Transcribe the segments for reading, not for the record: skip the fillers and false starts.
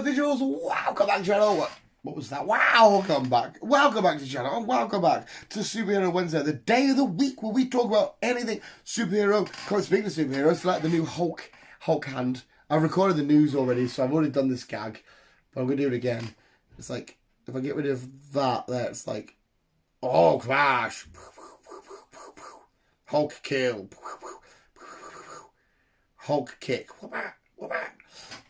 visuals, welcome back to the channel. What was that? Welcome back. Welcome back to the channel. And welcome back to Superhero Wednesday, the day of the week where we talk about anything superhero. Speaking of superheroes, like the new Hulk hand. I've recorded the news already, so I've already done this gag. But I'm going to do it again. It's like, if I get rid of that there, it's like, oh, crash. Hulk kill. Hulk kick.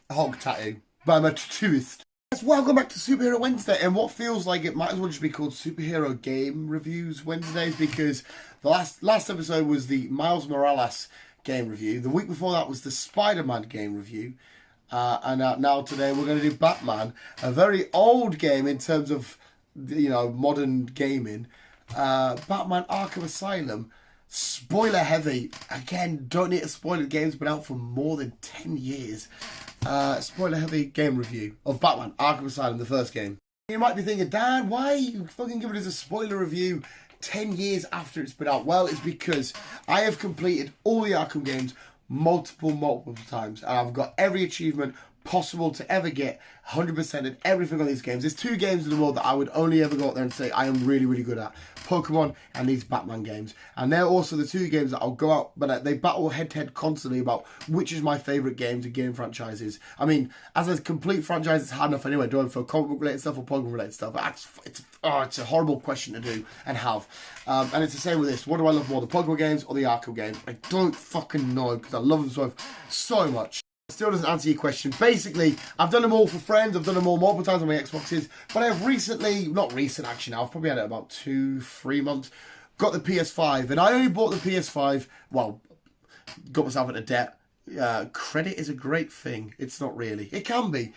Hulk tattoo by my tattooist. Yes, welcome back to Superhero Wednesday, and what feels like it might as well just be called Superhero Game Reviews Wednesdays, because the last episode was the Miles Morales game review. The week before that was the Spider-Man game review. And now today we're going to do Batman, a very old game in terms of, you know, modern gaming. Batman Arkham Asylum. Spoiler heavy. Again, don't need to spoil it. The game's been out for more than 10 years. Spoiler heavy game review of Batman Arkham Asylum, the first game. You might be thinking, Dad, why are you fucking giving us a spoiler review 10 years after it's been out? Well, it's because I have completed all the Arkham games multiple times, and I've got every achievement possible to ever get, 100% in everything on these games. There's two games in the world that I would only ever go out there and say I am really, really good at: Pokemon and these Batman games. And they're also the two games that I'll go out, but they battle head-to-head constantly about which is my favourite games and game franchises. I mean, as a complete franchise, it's hard enough anyway, doing for comic book related stuff or Pokemon related stuff. It's a horrible question to do and have. And it's the same with this. What do I love more, the Pokemon games or the Arkham games? I don't fucking know, because I love them so much. Still doesn't answer your question. Basically, I've done them all for friends. I've done them all multiple times on my Xboxes. But I've recently, not recent actually now, I've probably had it about 2-3 months, got the PS5. And I only bought the PS5, well, got myself into debt. Credit is a great thing. It's not really. It can be.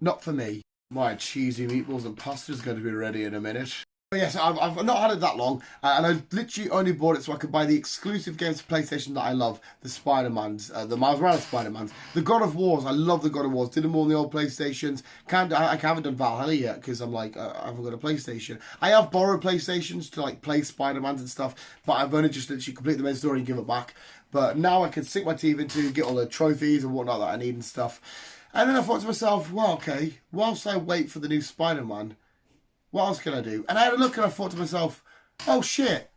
Not for me. My cheesy meatballs and pasta is going to be ready in a minute. But yes, I've not had it that long, and I literally only bought it so I could buy the exclusive games for PlayStation that I love. The Spider-Mans, the Miles Morales Spider-Mans, the God of Wars. I love the God of Wars. Did them all on the old PlayStations. I haven't done Valhalla yet because I'm like, I haven't got a PlayStation. I have borrowed PlayStations to like play Spider-Mans and stuff, but I've only just literally completed the main story and give it back. But now I can sink my teeth into, get all the trophies and whatnot that I need and stuff. And then I thought to myself, well, okay, whilst I wait for the new Spider-Man, what else can I do? And I had a look and I thought to myself, oh shit,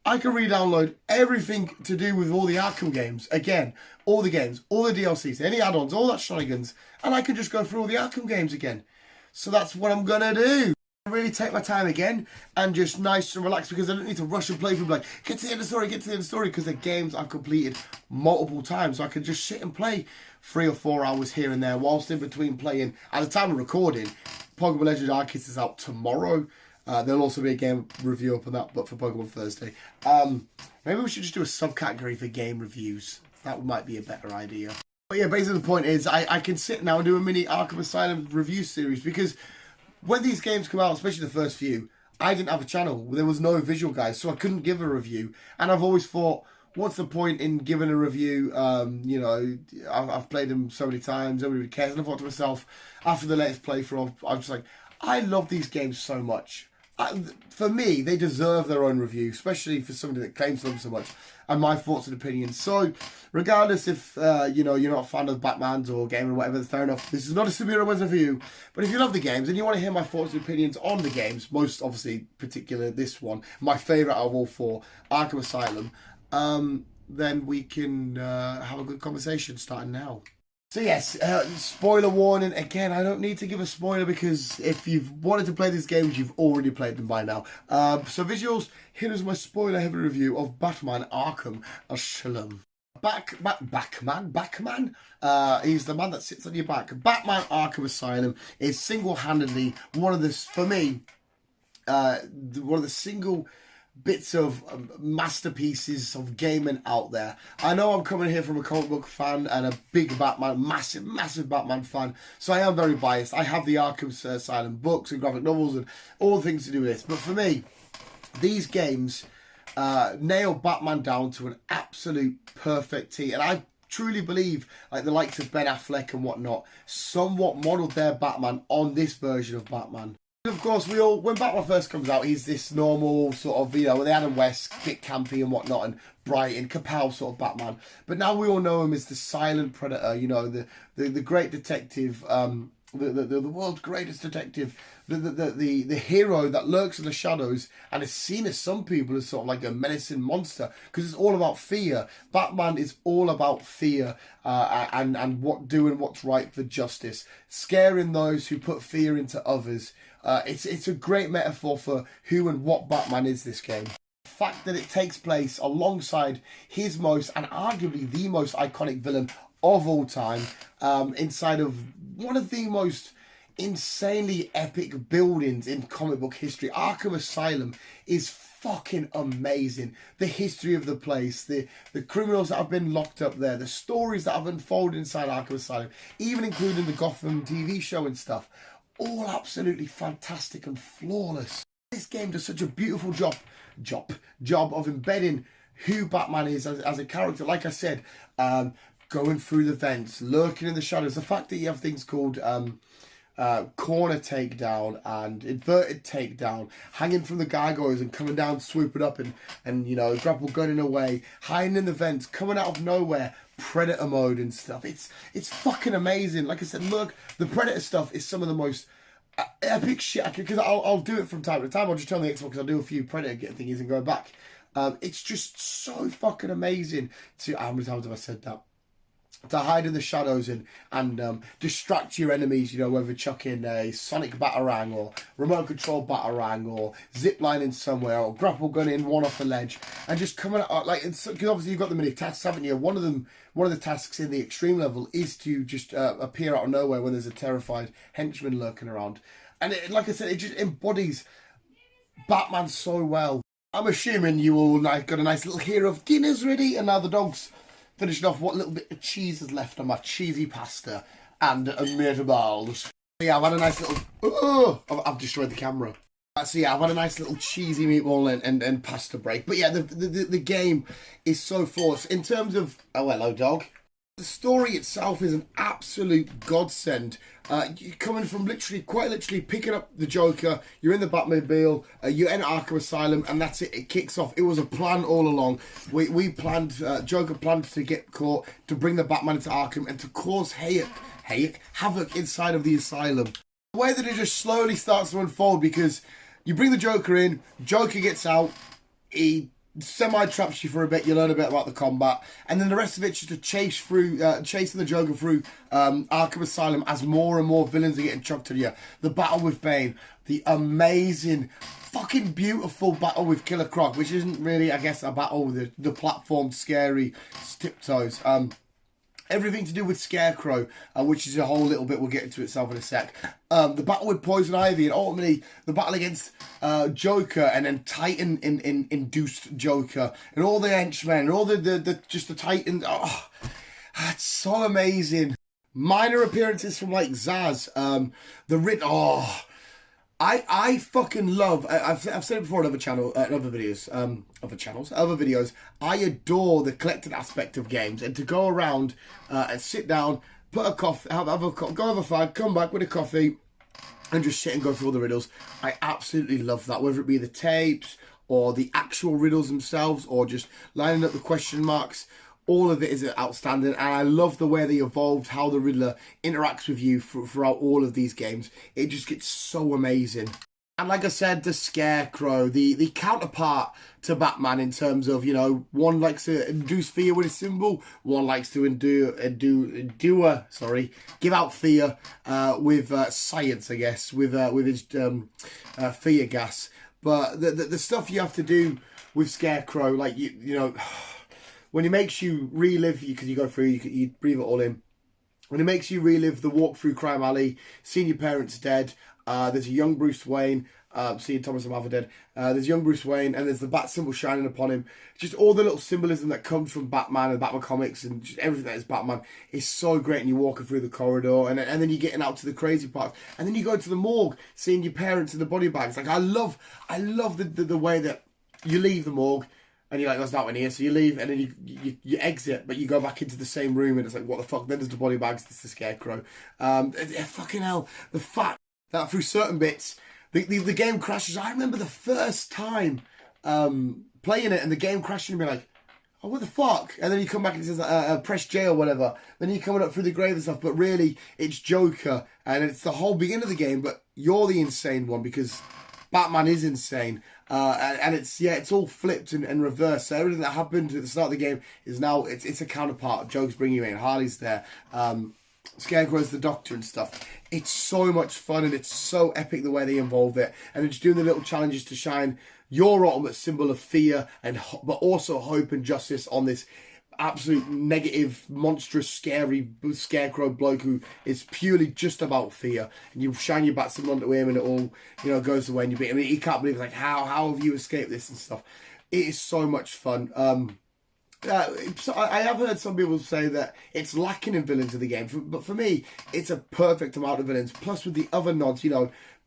I can re-download everything to do with all the Arkham games. Again, all the games, all the DLCs, any add-ons, all that shenanigans. And I can just go through all the Arkham games again. So that's what I'm going to do. Really take my time again and just nice and relax, because I don't need to rush and play through like, get to the end of the story, get to the end of the story, because the games I've completed multiple times. So I can just sit and play 3 or 4 hours here and there whilst in between playing. At the time of recording, Pokemon Legends Arceus is out tomorrow. There'll also be a game review up on that, but for Pokemon Thursday. Maybe we should just do a subcategory for game reviews. That might be a better idea. But yeah, basically the point is I can sit now and do a mini Arkham Asylum review series, because when these games come out, especially the first few, I didn't have a channel. There was no visual guys, so I couldn't give a review. And I've always thought, what's the point in giving a review? You know, I've played them so many times, nobody really cares. And I thought to myself, after the latest playthrough, I was just like, I love these games so much. For me, they deserve their own review, especially for somebody that claims to them so much, and my thoughts and opinions. So, regardless if, you know, you're not a fan of Batman's or game or whatever, fair enough. This is not a Superhero Wednesday for you. But if you love the games and you want to hear my thoughts and opinions on the games, most obviously, particularly this one, my favourite out of all 4, Arkham Asylum, then we can have a good conversation starting now. So yes, spoiler warning. Again, I don't need to give a spoiler, because if you've wanted to play these games, you've already played them by now. So visuals, here is my spoiler heavy review of Batman Arkham Asylum. Batman? He's the man that sits on your back. Batman Arkham Asylum is single-handedly one of the, for me, one of the single bits of masterpieces of gaming out there. I know I'm coming here from a comic book fan and a big Batman, massive Batman fan, so I am very biased. I have the Arkham Asylum books and graphic novels and all the things to do with this, but for me, these games nail Batman down to an absolute perfect T, and I truly believe like the likes of Ben Affleck and whatnot somewhat modelled their Batman on this version of Batman. Of course, when Batman first comes out, he's this normal sort of, you know, the Adam West, bit campy and whatnot, and bright and kapow sort of Batman. But now we all know him as the silent predator, you know, the great detective the world's greatest detective, the hero that lurks in the shadows and is seen as some people as sort of like a menacing monster because it's all about fear. Batman is all about fear and doing what's right for justice, scaring those who put fear into others. It's a great metaphor for who and what Batman is, this game. The fact that it takes place alongside his most and arguably the most iconic villain of all time, inside of one of the most insanely epic buildings in comic book history. Arkham Asylum is fucking amazing. The history of the place, the criminals that have been locked up there, the stories that have unfolded inside Arkham Asylum, even including the Gotham TV show and stuff, all absolutely fantastic and flawless. This game does such a beautiful job of embedding who Batman is as a character. Like I said, going through the vents, lurking in the shadows. The fact that you have things called corner takedown and inverted takedown, hanging from the gargoyles and coming down, swooping up and you know, grapple gunning away, hiding in the vents, coming out of nowhere, Predator mode and stuff. It's fucking amazing. Like I said, look, the Predator stuff is some of the most epic shit. Because I'll do it from time to time. I'll just turn the Xbox, I'll do a few Predator getting thingies and go back. It's just so fucking amazing to... How many times have I said that? To hide in the shadows and distract your enemies, you know, whether chucking a sonic batarang or remote control batarang or ziplining somewhere or grapple gunning one off a ledge and just coming out like, because obviously you've got the mini tasks, haven't you? One of the tasks in the extreme level is to just appear out of nowhere when there's a terrified henchman lurking around, and like I said, it just embodies Batman so well. I'm assuming you all got a nice little hero of dinner's ready, and now the dog's finishing off what little bit of cheese is left on my cheesy pasta and meatballs. Yeah, I've had a nice little... Oh, I've destroyed the camera. So yeah, I've had a nice little cheesy meatball and pasta break. But yeah, the game is so forced. In terms of... Oh, hello, dog. The story itself is an absolute godsend. You're coming from quite literally picking up the Joker, you're in the Batmobile, you enter Arkham Asylum, and that's it. It kicks off. It was a plan all along. We planned, Joker planned to get caught, to bring the Batman into Arkham, and to cause havoc inside of the asylum. The way that it just slowly starts to unfold, because you bring the Joker in, Joker gets out, he semi-traps you for a bit, you learn a bit about the combat, and then the rest of it's just a chasing the Joker through Arkham Asylum as more and more villains are getting chucked at you. The battle with Bane, the amazing, fucking beautiful battle with Killer Croc, which isn't really, I guess, a battle with the platform scary tiptoes. Everything to do with Scarecrow, which is a whole little bit we'll get into itself in a sec. The battle with Poison Ivy, and ultimately the battle against Joker, and then Titan induced Joker, and all the henchmen, and all the Titan. Oh, it's so amazing. Minor appearances from like Zaz, the Rit. Oh, I fucking love. I've said it before in other videos. I adore the collected aspect of games, and to go around and sit down, put a coffee, go have a fag, come back with a coffee, and just sit and go through all the riddles. I absolutely love that, whether it be the tapes or the actual riddles themselves, or just lining up the question marks. All of it is outstanding, and I love the way they evolved, how the Riddler interacts with you throughout all of these games. It just gets so amazing. And like I said, the Scarecrow, the counterpart to Batman in terms of, you know, one likes to induce fear with his symbol, one likes to give out fear with science, I guess, with his fear gas. But the stuff you have to do with Scarecrow, like, you know... When he makes you relive, because you go through, you breathe it all in. When he makes you relive the walk through Crime Alley, seeing your parents dead, there's a young Bruce Wayne, seeing Thomas and Martha dead. There's young Bruce Wayne, and there's the bat symbol shining upon him. Just all the little symbolism that comes from Batman and Batman comics, and just everything that is Batman is so great. And you're walking through the corridor, and then you're getting out to the crazy parts, and then you go to the morgue, seeing your parents in the body bags. Like I love the way that you leave the morgue. And you're like, that's not in here. So you leave, and then you exit, but you go back into the same room, and it's like, what the fuck? Then there's the body bags, there's the Scarecrow. Fucking hell. The fact that through certain bits, the game crashes. I remember the first time playing it, and the game crashing, and being like, oh, what the fuck? And then you come back and it says, press J or whatever. Then you're coming up through the grave and stuff. But really, it's Joker. And it's the whole beginning of the game. But you're the insane one because Batman is insane. And it's all flipped and reversed. So everything that happened at the start of the game is now, it's a counterpart. Joker's bringing you in. Harley's there. Scarecrow's the Doctor and stuff. It's so much fun and it's so epic the way they involve it. And it's doing the little challenges to shine your ultimate symbol of fear but also hope and justice on this absolute negative, monstrous, scary Scarecrow bloke who is purely just about fear. And you shine your bat symbol onto him and it all, goes away and you beat him. He can't believe, like, how have you escaped this and stuff. It is so much fun. So I have heard some people say that it's lacking in villains in the game, but for me, it's a perfect amount of villains. Plus, with the other nods,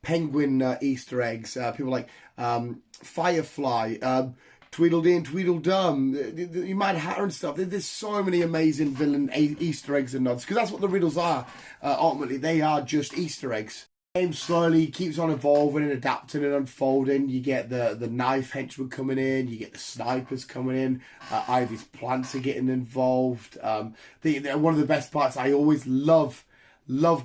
Penguin Easter eggs, people like Firefly, Tweedledee and Tweedledum, the Mad Hatter and stuff. There's so many amazing villain Easter eggs and nods, because that's what the riddles are. Ultimately, they are just Easter eggs. The game slowly keeps on evolving and adapting and unfolding. You get the knife henchmen coming in, you get the snipers coming in, Ivy's plants are getting involved. One of the best parts, I always love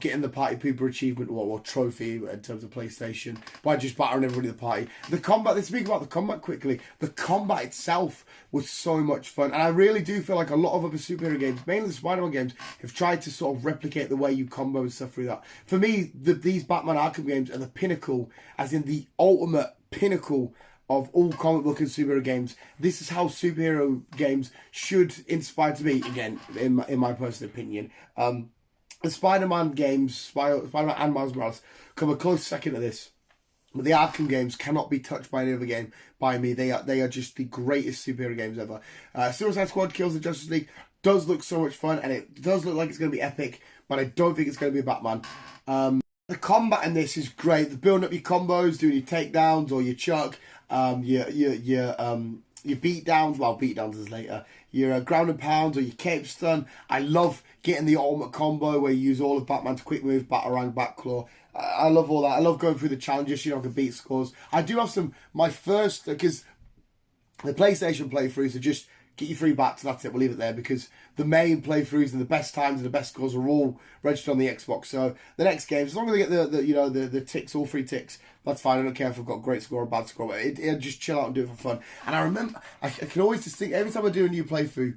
getting the Party Pooper achievement or trophy in terms of PlayStation by just battering everybody in the party. The combat, let's speak about the combat quickly. The combat itself was so much fun. And I really do feel like a lot of other superhero games, mainly the Spider-Man games, have tried to sort of replicate the way you combo and stuff through that. For me, these Batman Arkham games are the pinnacle, as in the ultimate pinnacle of all comic book and superhero games. This is how superhero games should inspire to me, again, in my personal opinion. The Spider-Man games, Spider-Man and Miles Morales, come a close second to this. But the Arkham games cannot be touched by any other game by me. They are just the greatest superhero games ever. Suicide Squad Kills the Justice League does look so much fun, and it does look like it's going to be epic, but I don't think it's going to be Batman. The combat in this is great. The building up your combos, doing your takedowns or your chuck, your beatdowns. Well, beatdowns is later. Your ground and pounds or your cape stun. I love getting the ultimate combo where you use all of Batman's quick move, Batarang, Batclaw. I love all that. I love going through the challenges, I can beat scores. I do have my first, because the PlayStation playthroughs are just get your free bats, that's it, we'll leave it there, because the main playthroughs and the best times and the best scores are all registered on the Xbox. So the next game, as long as I get the ticks, all 3 ticks, that's fine. I don't care if I've got a great score or a bad score. It just chill out and do it for fun. And I remember, I can always distinct, every time I do a new playthrough,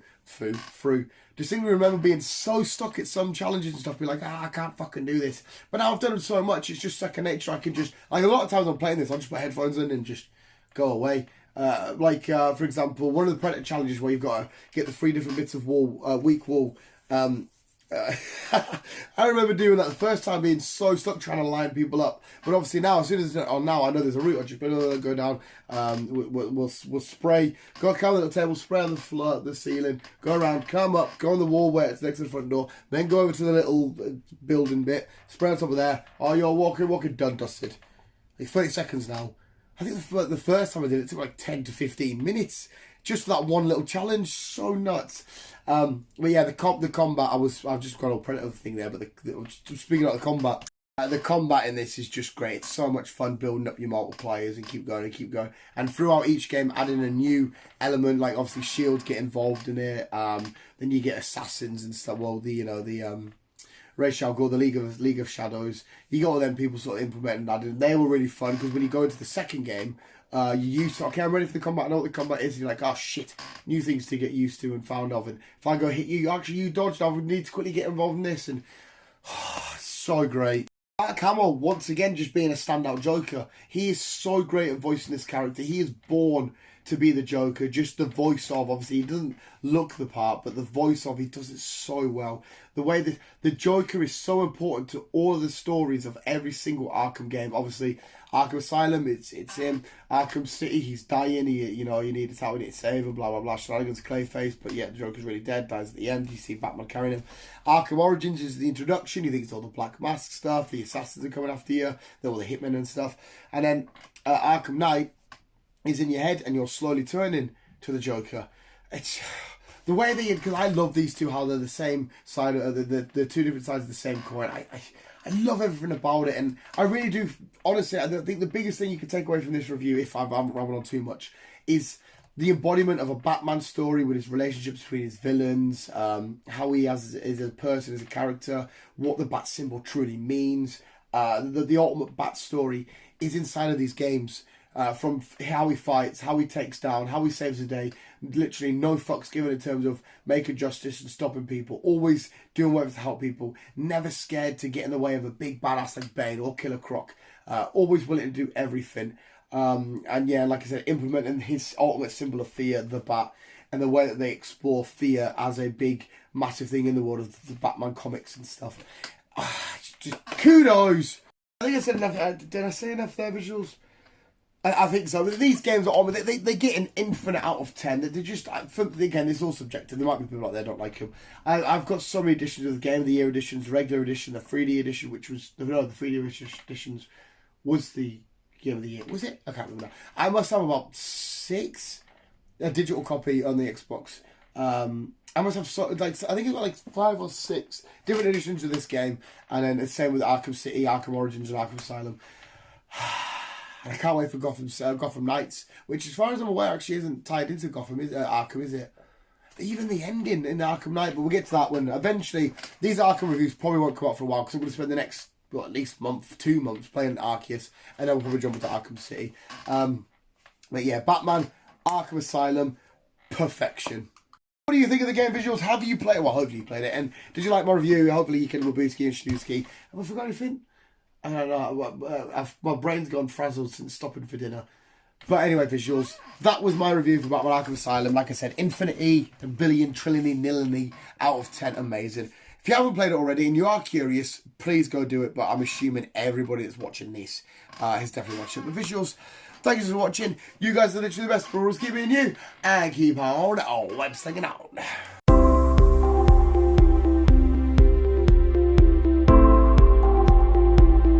distinctly remember being so stuck at some challenges and stuff, be like, I can't fucking do this. But now I've done them so much, it's just second nature. I can just, like, a lot of times I'm playing this, I'll just put headphones in and just go away. For example, one of the Predator challenges where you've got to get the 3 different bits of wall, weak wall. I remember doing that the first time, being so stuck trying to line people up. But obviously now, as soon as now I know there's a route, I just go down. We'll spray, go come to the table, spray on the floor, the ceiling, go around, come up, go on the wall where it's next to the front door, then go over to the little building bit, spray on top of there. Oh, you're walking, done, dusted. Like 30 seconds now. I think the first time I did it took like 10 to 15 minutes just for that one little challenge. So nuts. But yeah, the combat, I've just got a Predator thing there, but speaking about the combat in this is just great. It's so much fun building up your multipliers and keep going. And throughout each game, adding a new element, like obviously shields get involved in it. Then you get assassins and stuff. Well, Ra's al Ghul, the League of Shadows. You got all them people sort of implementing that, and they were really fun because when you go into the second game, you used to, okay, I'm ready for the combat, I know what the combat is, and you're like, oh shit, new things to get used to and found of, and if I go hit you, actually you dodged, I would need to quickly get involved in this, and so great. Mark Hamill, once again, just being a standout Joker. He is so great at voicing this character. He is born to be the Joker, just the voice of, obviously he doesn't look the part, but the voice of, he does it so well. The way that the Joker is so important to all of the stories of every single Arkham game. Obviously Arkham Asylum, it's him. Arkham City, he's dying, you need his help, we need to save him, blah blah blah, shenanigans, Clayface, but yeah, the Joker's really dead, dies at the end, you see Batman carrying him. Arkham Origins is the introduction, you think it's all the Black Mask stuff, the assassins are coming after you, they're all the hitmen and stuff, and then Arkham Knight is in your head and you're slowly turning to the Joker. It's the way because I love these two, how they're the same side, the 2 different sides of the same coin. I love everything about it, and I really do, honestly, I think the biggest thing you can take away from this review, if I'm rambling on too much, is the embodiment of a Batman story with his relationships between his villains, how he is a person, as a character, what the Bat symbol truly means. The ultimate Bat story is inside of these games. From how he fights, how he takes down, how he saves the day. Literally no fucks given in terms of making justice and stopping people. Always doing whatever to help people. Never scared to get in the way of a big badass like Bane or Killer Croc. Always willing to do everything. And yeah, like I said, implementing his ultimate symbol of fear, the Bat, and the way that they explore fear as a big, massive thing in the world of the Batman comics and stuff. Just kudos! I think I said enough. Did I say enough there, visuals? I think so. These games are on. They get an infinite out of 10. They're just, again, it's all subjective. There might be people out there that don't like them. I've got so many editions of the Game of the Year editions, regular edition, the 3D edition, which was the 3D editions was the Game of the Year. Was it? I can't remember now. I must have about 6, a digital copy on the Xbox. I must have I think it's got like 5 or 6 different editions of this game, and then the same with Arkham City, Arkham Origins, and Arkham Asylum. I can't wait for Gotham Knights, which, as far as I'm aware, actually isn't tied into Gotham, Arkham, is it? Even the ending in Arkham Knight, but we'll get to that one eventually. These Arkham reviews probably won't come out for a while because I'm going to spend the next, at least month, 2 months playing Arceus, and then we'll probably jump into Arkham City. But yeah, Batman, Arkham Asylum, perfection. What do you think of the game, visuals? Have you played it? Well, hopefully you played it. And did you like my review? Hopefully you can Wabuski and Shnooski. Have I forgot anything? I don't know. My brain's gone frazzled since stopping for dinner. But anyway, visuals, that was my review for Batman Arkham Asylum. Like I said, infinity, a billion, trillion, nilliny out of 10. Amazing. If you haven't played it already and you are curious, please go do it. But I'm assuming everybody that's watching this has definitely watched it. But visuals, thank you for watching. You guys are literally the best. We'll always keep being you. And keep on web slinging out.